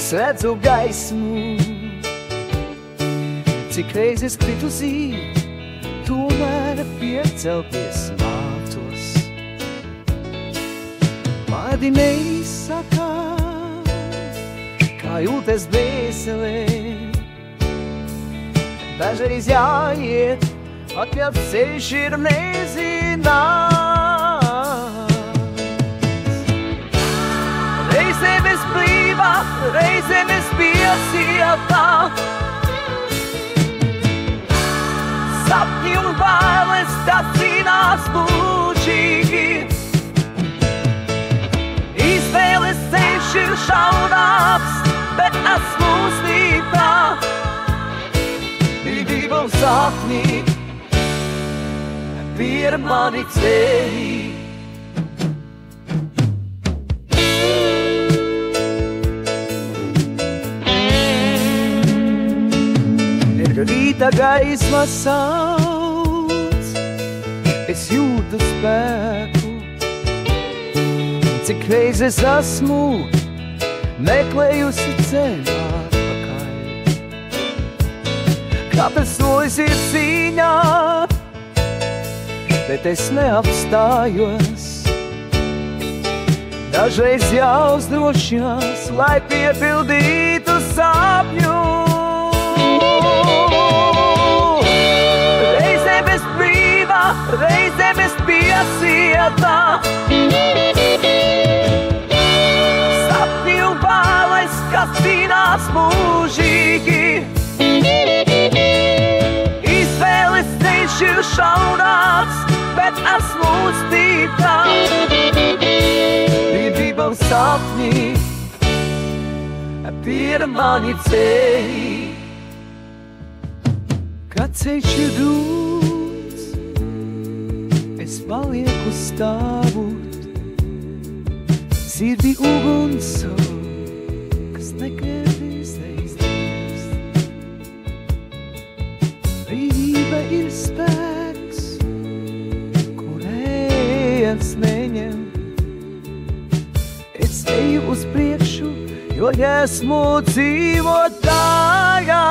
es redzu gaismu. Cik reizes kritusī, tomēr piecelties mācos. Mani neizsaka, kā jūtas dvēselē. Dažreiz jāiet, atļaut ceļš ir nezināms. Reizēm es brīvā, reizēm es piesietā. Sapņi un bailes, tas cīnās mūžīgi. Izvēles ceļš ir šaurāks, bet esmu stiprā. Divi sapņi pie mani ceļi. Rīta gaisma sauc, es jūtu spēku. Cik reizes esmu meklējusi ceļu atpakaļ. Katrs solis ir cīņā, bet es neapstājos. Dažreiz jāuzdrošinās, lai piepildītu sapņus. Reizēm es piesietā. Sapņi un bailes, kas cīnās mūžīgi. Izvēles ceļš ir šaurāks, bet esmu stiprā. Divi sapņi pie mani ceļi. Kad ceļš ir grūts, es palieku stāvot. Sirdī uguns, kas nekādīs aizdies. Brīvība ir spēks, ko neviens neņem. Es eju uz priekšu, jo esmu dzīvotājā.